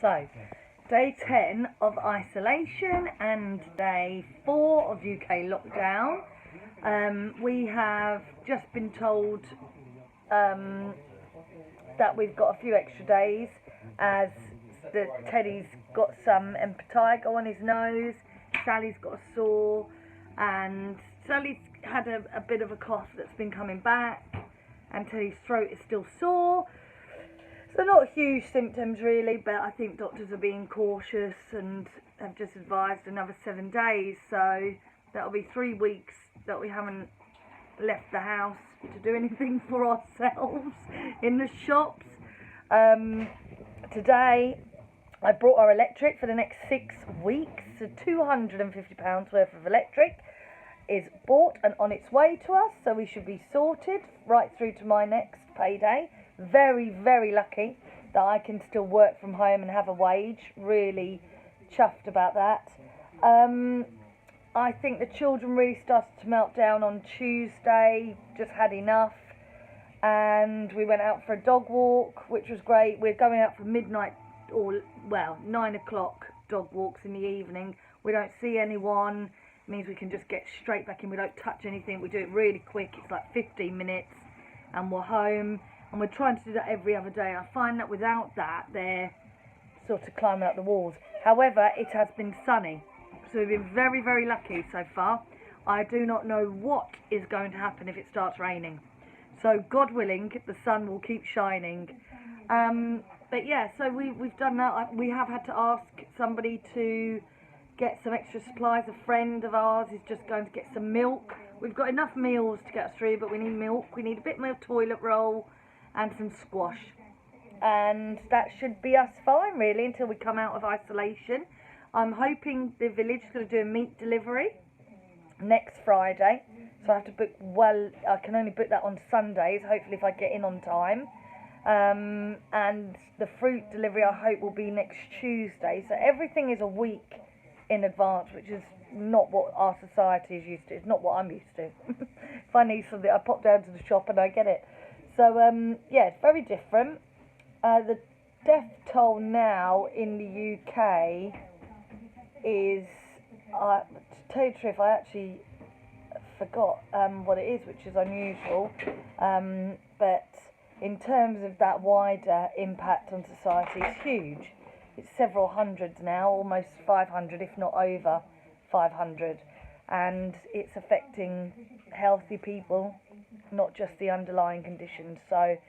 So, day 10 of isolation and day 4 of UK lockdown. We have just been told that we've got a few extra days as Teddy's got some impetigo on his nose, Sally's got a sore, and Sally's had a bit of a cough that's been coming back, and Teddy's throat is still sore. So not huge symptoms really, but I think doctors are being cautious and have just advised another 7 days. So that'll be 3 weeks that we haven't left the house to do anything for ourselves in the shops. Today I brought our electric for the next 6 weeks. So £250 worth of electric is bought and on its way to us. So we should be sorted right through to my next payday. Very, very lucky that I can still work from home and have a wage. Really chuffed about that. I think the children really started to melt down on Tuesday, just had enough. And we went out for a dog walk, which was great. We're going out for midnight, or 9 o'clock dog walks in the evening. We don't see anyone. It means we can just get straight back in. We don't touch anything. We do it really quick. It's like 15 minutes and we're home. And we're trying to do that every other day. I find that without that, they're sort of climbing up the walls. However, it has been sunny. So we've been very, very lucky so far. I do not know what is going to happen if it starts raining. So God willing, the sun will keep shining. But yeah, so we've done that. We have had to ask somebody to get some extra supplies. A friend of ours is just going to get some milk. We've got enough meals to get us through, but we need milk. We need a bit more toilet roll and some squash, and that should be us fine really until we come out of isolation. I'm hoping the village is going to do a meat delivery next Friday, so I have to book, I can only book that on Sundays, hopefully if I get in on time. And the fruit delivery I hope will be next Tuesday, so everything is a week in advance, which is not what our society is used to. It's not what I'm used to. If I need something, I pop down to the shop and I get it. So, yeah, it's very different. The death toll now in the UK is, to tell you the truth, I actually forgot what it is, which is unusual. But in terms of that wider impact on society, it's huge. It's several hundreds now, almost 500, if not over 500. And it's affecting healthy people, not just the underlying conditions. So it's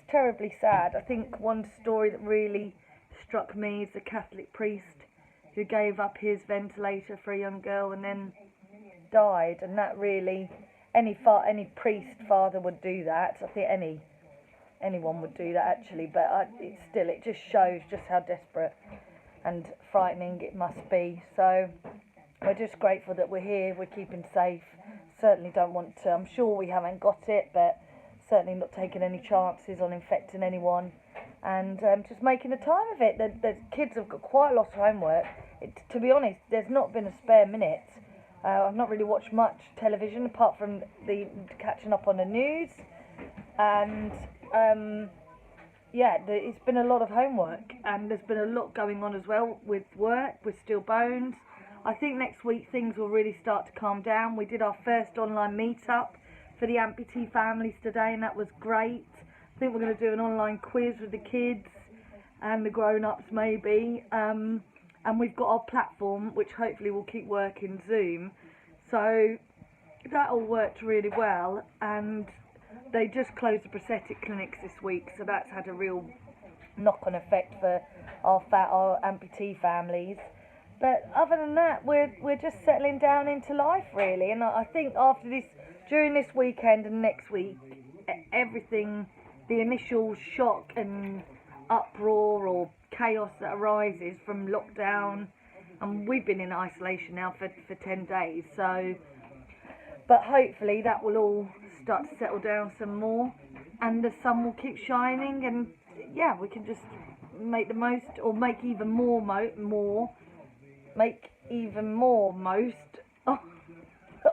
terribly sad. I think one story that really struck me is the Catholic priest who gave up his ventilator for a young girl and then died. And that really, any priest father would do that. I think anyone would do that actually, but it just shows just how desperate and frightening it must be. So we're just grateful that we're here, we're keeping safe. Certainly don't want to, I'm sure we haven't got it, but certainly not taking any chances on infecting anyone, and just making a time of it. The kids have got quite a lot of homework. To be honest, there's not been a spare minute. I've not really watched much television apart from the catching up on the news, and yeah, it's been a lot of homework, and there's been a lot going on as well with work, with Steel Bones. I think next week things will really start to calm down. We did our first online meet-up for the amputee families today, and that was great. I think we're going to do an online quiz with the kids and the grown-ups maybe. And we've got our platform, which hopefully will keep working, Zoom. So that all worked really well, and they just closed the prosthetic clinics this week, so that's had a real knock-on effect for our amputee families. But other than that, we're just settling down into life really, and I think during this weekend and next week, everything, the initial shock and uproar or chaos that arises from lockdown, and we've been in isolation now for 10 days, so, but hopefully that will all start to settle down some more, and the sun will keep shining, and yeah, we can just make the most, or make even more most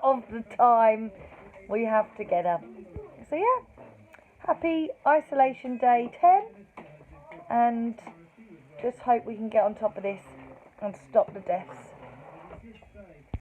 of the time we have together. So yeah, happy isolation day 10, and just hope we can get on top of this and stop the deaths.